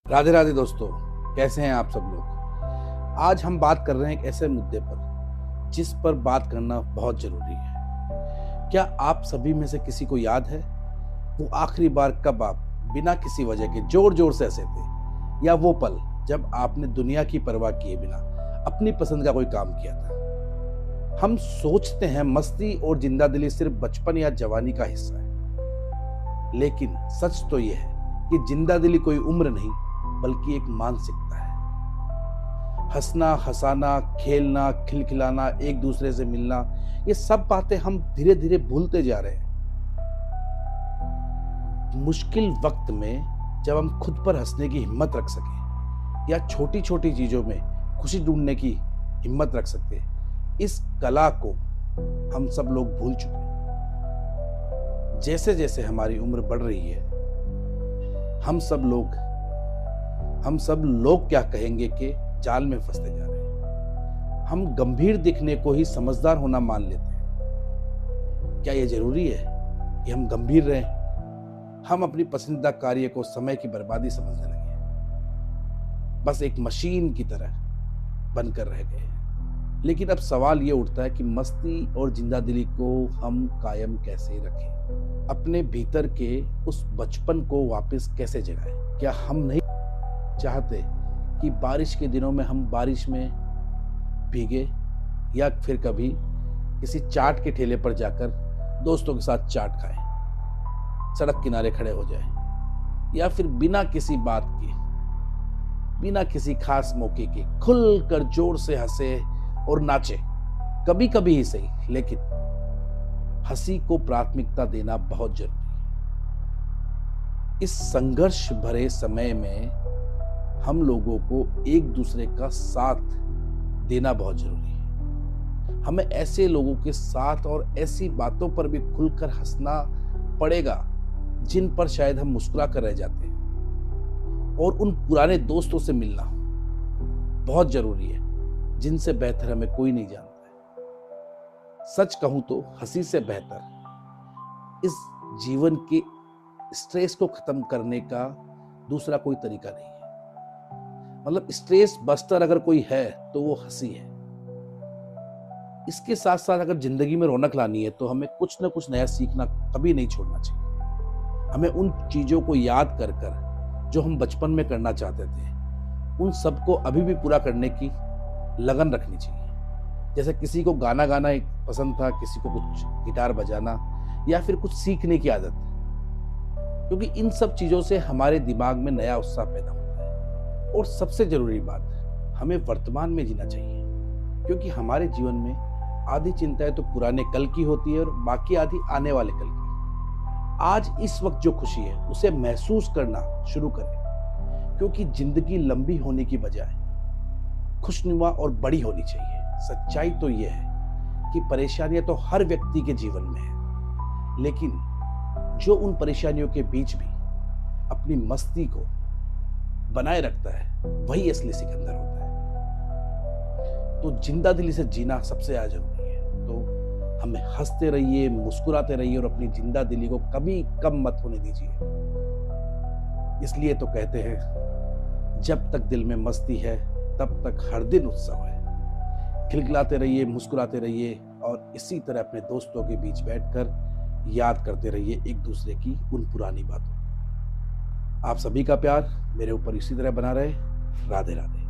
राधे राधे दोस्तों, कैसे हैं आप सब लोग। आज हम बात कर रहे हैं एक ऐसे मुद्दे पर जिस पर बात करना बहुत जरूरी है। क्या आप सभी में से किसी को याद है वो आखिरी बार कब आप बिना किसी वजह के जोर जोर से हंसे थे, या वो पल जब आपने दुनिया की परवाह किए बिना अपनी पसंद का कोई काम किया था। हम सोचते हैं मस्ती और जिंदादिली सिर्फ बचपन या जवानी का हिस्सा है, लेकिन सच तो यह है कि जिंदादिली कोई उम्र नहीं बल्कि एक मानसिकता है। हंसना, हंसाना, खेलना, खिलखिलाना, एक दूसरे से मिलना, ये सब बातें हम धीरे धीरे भूलते जा रहे हैं। मुश्किल वक्त में जब हम खुद पर हंसने की हिम्मत रख सके या छोटी छोटी चीजों में खुशी ढूंढने की हिम्मत रख सकते, इस कला को हम सब लोग भूल चुके हैं। जैसे जैसे हमारी उम्र बढ़ रही है, हम सब लोग क्या कहेंगे के जाल में फंसते जा रहे हैं। हम गंभीर दिखने को ही समझदार होना मान लेते हैं। क्या यह जरूरी है कि हम गंभीर रहें? हम अपनी पसंदीदा कार्य को समय की बर्बादी समझने लगे हैं, बस एक मशीन की तरह बनकर रह गए हैं। लेकिन अब सवाल यह उठता है कि मस्ती और जिंदादिली को हम कायम कैसे रखें, अपने भीतर के उस बचपन को वापस कैसे जगाएं। क्या हम नहीं चाहते कि बारिश के दिनों में हम बारिश में भीगे, या फिर कभी किसी चाट के ठेले पर जाकर दोस्तों के साथ चाट खाएं, सड़क किनारे खड़े हो जाएं, या फिर बिना किसी बात के, बिना किसी खास मौके के खुलकर जोर से हंसे और नाचे। कभी कभी ही सही, लेकिन हंसी को प्राथमिकता देना बहुत जरूरी है। इस संघर्ष भरे समय में हम लोगों को एक दूसरे का साथ देना बहुत जरूरी है। हमें ऐसे लोगों के साथ और ऐसी बातों पर भी खुलकर हंसना पड़ेगा जिन पर शायद हम मुस्कुरा कर रह जाते हैं, और उन पुराने दोस्तों से मिलना बहुत जरूरी है जिनसे बेहतर हमें कोई नहीं जानता है। सच कहूं तो हंसी से बेहतर इस जीवन के स्ट्रेस को खत्म करने का दूसरा कोई तरीका नहीं है। मतलब स्ट्रेस बस्टर अगर कोई है तो वो हंसी है। इसके साथ साथ अगर जिंदगी में रौनक लानी है तो हमें कुछ ना कुछ नया सीखना कभी नहीं छोड़ना चाहिए। हमें उन चीजों को याद कर कर जो हम बचपन में करना चाहते थे, उन सबको अभी भी पूरा करने की लगन रखनी चाहिए। जैसे किसी को गाना गाना एक पसंद था, किसी को कुछ गिटार बजाना, या फिर कुछ सीखने की आदत, क्योंकि इन सब चीजों से हमारे दिमाग में नया उत्साह पैदा होता है। और सबसे जरूरी बात, हमें वर्तमान में जीना चाहिए, क्योंकि हमारे जीवन में आधी चिंताएं तो पुराने कल की होती है और बाकी आधी आने वाले कल की। आज इस वक्त जो खुशी है उसे महसूस करना शुरू करें, क्योंकि जिंदगी लंबी होने की बजाय खुशनुमा और बड़ी होनी चाहिए। सच्चाई तो यह है कि परेशानियां तो हर व्यक्ति के जीवन में है, लेकिन जो उन परेशानियों के बीच भी अपनी मस्ती को बनाए रखता है वही असली सिकंदर होता है। तो जिंदादिली से जीना सबसे ज्यादा जरूरी है। तो हमें हंसते रहिए, मुस्कुराते रहिए और अपनी जिंदादिली को कभी कम मत होने दीजिए। इसलिए तो कहते हैं, जब तक दिल में मस्ती है तब तक हर दिन उत्सव है। खिलखिलाते रहिए, मुस्कुराते रहिए, और इसी तरह अपने दोस्तों के बीच बैठकर याद करते रहिए एक दूसरे की उन पुरानी बातों। आप सभी का प्यार मेरे ऊपर इसी तरह बना रहे। राधे राधे।